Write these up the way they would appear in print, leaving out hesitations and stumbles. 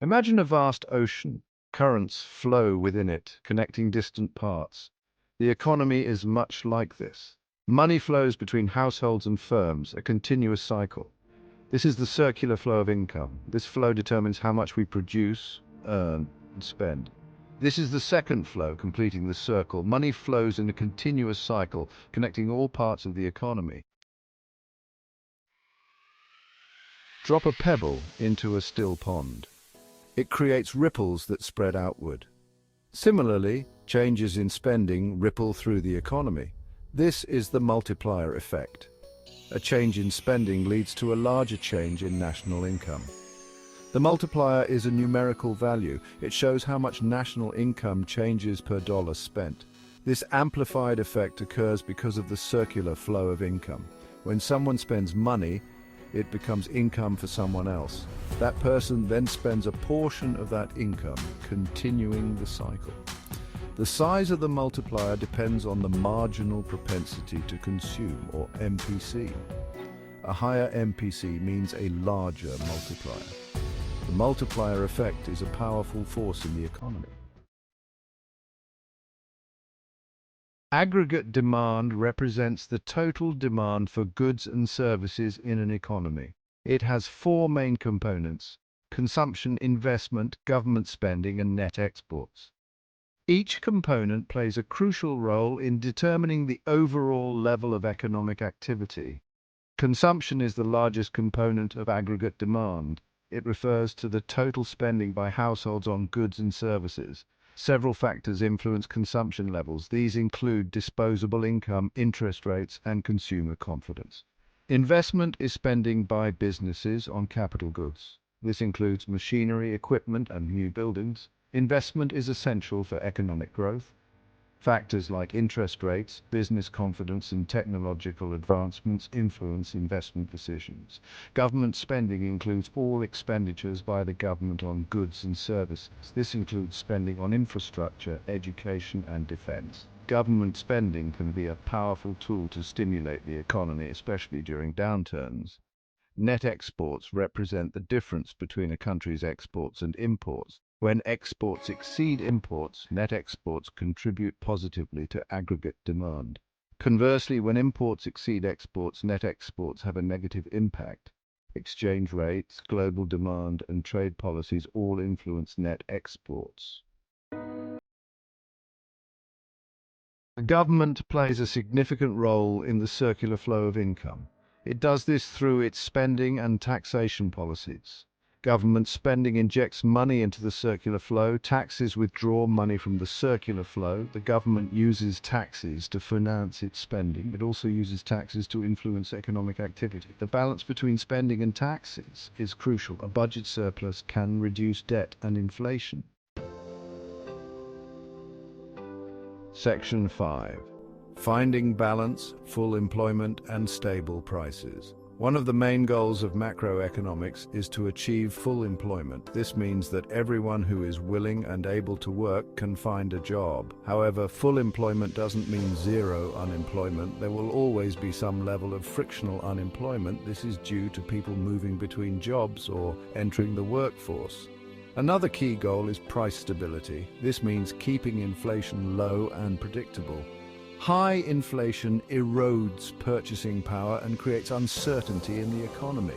Imagine a vast ocean. Currents flow within it, connecting distant parts. The economy is much like this. Money flows between households and firms, a continuous cycle. This is the circular flow of income. This flow determines how much we produce, earn, and spend. This is the second flow, completing the circle. Money flows in a continuous cycle, connecting all parts of the economy. Drop a pebble into a still pond. It creates ripples that spread outward. Similarly, changes in spending ripple through the economy. This is the multiplier effect. A change in spending leads to a larger change in national income. The multiplier is a numerical value. It shows how much national income changes per dollar spent. This amplified effect occurs because of the circular flow of income. When someone spends money, it becomes income for someone else. That person then spends a portion of that income, continuing the cycle. The size of the multiplier depends on the marginal propensity to consume, or MPC. A higher MPC means a larger multiplier. The multiplier effect is a powerful force in the economy. Aggregate demand represents the total demand for goods and services in an economy. It has four main components: consumption, investment, government spending, and net exports. Each component plays a crucial role in determining the overall level of economic activity. Consumption is the largest component of aggregate demand. It refers to the total spending by households on goods and services. Several factors influence consumption levels. These include disposable income, interest rates, and consumer confidence. Investment is spending by businesses on capital goods. This includes machinery, equipment, and new buildings. Investment is essential for economic growth. Factors like interest rates, business confidence, and technological advancements influence investment decisions. Government spending includes all expenditures by the government on goods and services. This includes spending on infrastructure, education, and defense. Government spending can be a powerful tool to stimulate the economy, especially during downturns. Net exports represent the difference between a country's exports and imports. When exports exceed imports, net exports contribute positively to aggregate demand. Conversely, when imports exceed exports, net exports have a negative impact. Exchange rates, global demand, and trade policies all influence net exports. The government plays a significant role in the circular flow of income. It does this through its spending and taxation policies. Government spending injects money into the circular flow. Taxes withdraw money from the circular flow. The government uses taxes to finance its spending. It also uses taxes to influence economic activity. The balance between spending and taxes is crucial. A budget surplus can reduce debt and inflation. Section 5. Finding balance, full employment, and stable prices. One of the main goals of macroeconomics is to achieve full employment. This means that everyone who is willing and able to work can find a job. However, full employment doesn't mean zero unemployment. There will always be some level of frictional unemployment. This is due to people moving between jobs or entering the workforce. Another key goal is price stability. This means keeping inflation low and predictable. High inflation erodes purchasing power and creates uncertainty in the economy.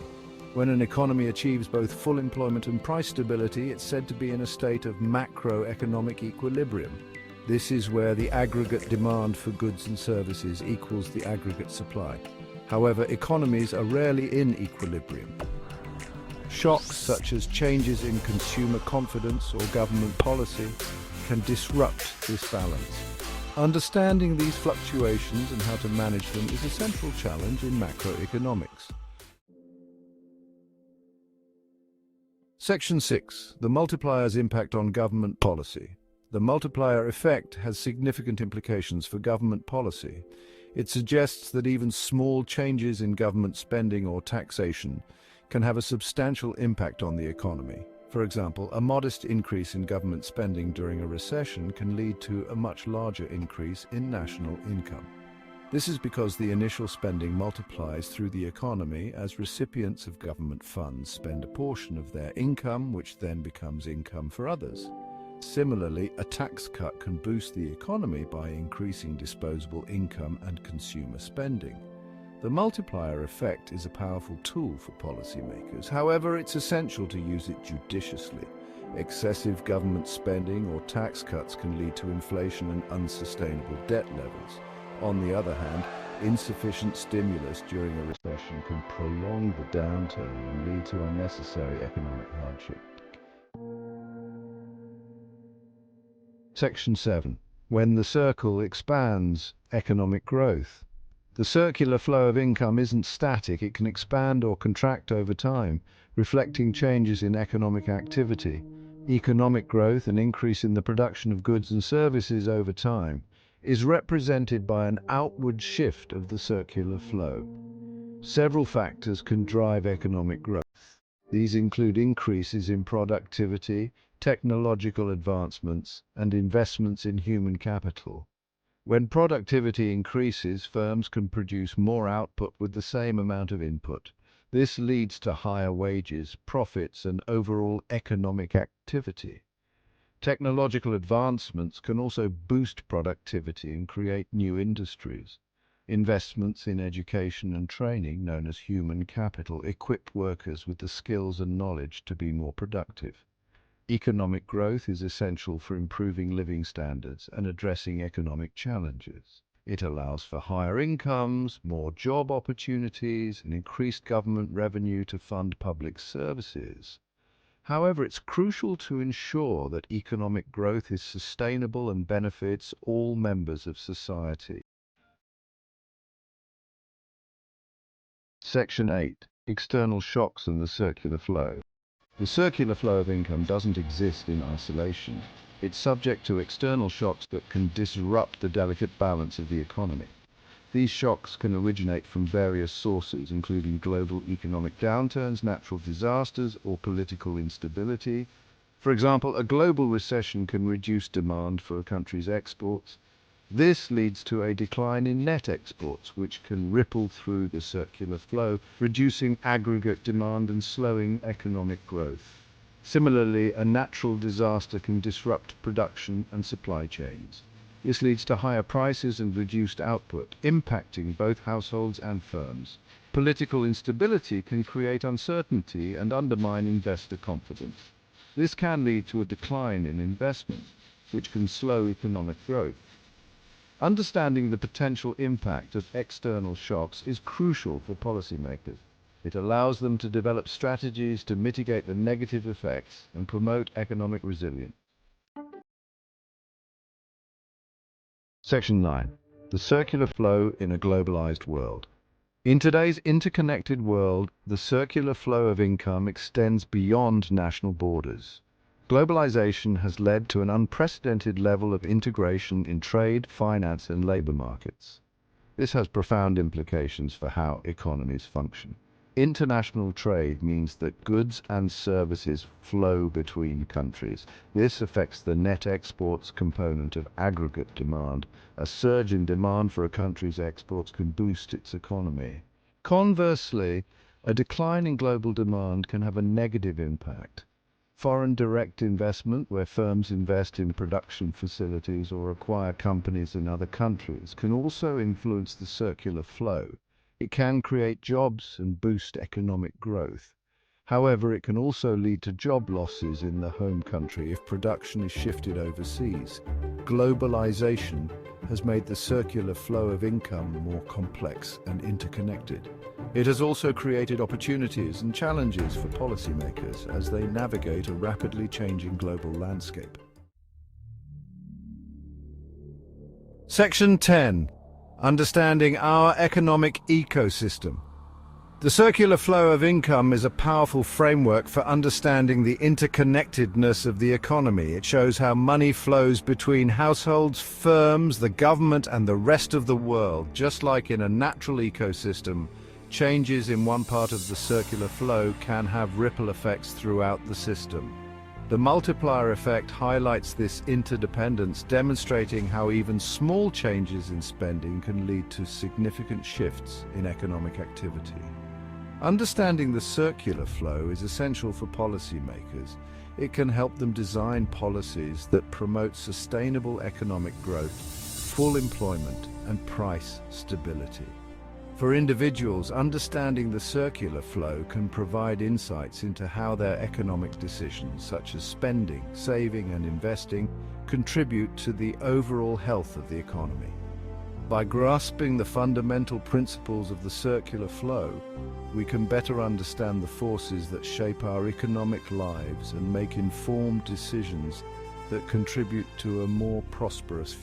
When an economy achieves both full employment and price stability, it's said to be in a state of macroeconomic equilibrium. This is where the aggregate demand for goods and services equals the aggregate supply. However, economies are rarely in equilibrium. Shocks such as changes in consumer confidence or government policy can disrupt this balance. Understanding these fluctuations and how to manage them is a central challenge in macroeconomics. Section 6. The multiplier's impact on government policy. The multiplier effect has significant implications for government policy. It suggests that even small changes in government spending or taxation can have a substantial impact on the economy. For example, a modest increase in government spending during a recession can lead to a much larger increase in national income. This is because the initial spending multiplies through the economy as recipients of government funds spend a portion of their income, which then becomes income for others. Similarly, a tax cut can boost the economy by increasing disposable income and consumer spending. The multiplier effect is a powerful tool for policymakers. However, it's essential to use it judiciously. Excessive government spending or tax cuts can lead to inflation and unsustainable debt levels. On the other hand, insufficient stimulus during a recession can prolong the downturn and lead to unnecessary economic hardship. Section 7. When the circle expands, economic growth. The circular flow of income isn't static, it can expand or contract over time, reflecting changes in economic activity. Economic growth, an increase in the production of goods and services over time, is represented by an outward shift of the circular flow. Several factors can drive economic growth. These include increases in productivity, technological advancements, and investments in human capital. When productivity increases, firms can produce more output with the same amount of input. This leads to higher wages, profits, and overall economic activity. Technological advancements can also boost productivity and create new industries. Investments in education and training, known as human capital, equip workers with the skills and knowledge to be more productive. Economic growth is essential for improving living standards and addressing economic challenges. It allows for higher incomes, more job opportunities, and increased government revenue to fund public services. However, it's crucial to ensure that economic growth is sustainable and benefits all members of society. Section 8. External shocks and the circular flow. The circular flow of income doesn't exist in isolation. It's subject to external shocks that can disrupt the delicate balance of the economy. These shocks can originate from various sources, including global economic downturns, natural disasters, or political instability. For example, a global recession can reduce demand for a country's exports. This leads to a decline in net exports, which can ripple through the circular flow, reducing aggregate demand and slowing economic growth. Similarly, a natural disaster can disrupt production and supply chains. This leads to higher prices and reduced output, impacting both households and firms. Political instability can create uncertainty and undermine investor confidence. This can lead to a decline in investment, which can slow economic growth. Understanding the potential impact of external shocks is crucial for policymakers. It allows them to develop strategies to mitigate the negative effects and promote economic resilience. Section 9. The circular flow in a globalized world. In today's interconnected world, the circular flow of income extends beyond national borders. Globalization has led to an unprecedented level of integration in trade, finance, and labor markets. This has profound implications for how economies function. International trade means that goods and services flow between countries. This affects the net exports component of aggregate demand. A surge in demand for a country's exports can boost its economy. Conversely, a decline in global demand can have a negative impact. Foreign direct investment, where firms invest in production facilities or acquire companies in other countries, can also influence the circular flow. It can create jobs and boost economic growth. However, it can also lead to job losses in the home country if production is shifted overseas. Globalization has made the circular flow of income more complex and interconnected. It has also created opportunities and challenges for policymakers as they navigate a rapidly changing global landscape. Section 10. Understanding our economic ecosystem. The circular flow of income is a powerful framework for understanding the interconnectedness of the economy. It shows how money flows between households, firms, the government, and the rest of the world. Just like in a natural ecosystem, changes in one part of the circular flow can have ripple effects throughout the system. The multiplier effect highlights this interdependence, demonstrating how even small changes in spending can lead to significant shifts in economic activity. Understanding the circular flow is essential for policymakers. It can help them design policies that promote sustainable economic growth, full employment, and price stability. For individuals, understanding the circular flow can provide insights into how their economic decisions, such as spending, saving, and investing, contribute to the overall health of the economy. By grasping the fundamental principles of the circular flow, we can better understand the forces that shape our economic lives and make informed decisions that contribute to a more prosperous future.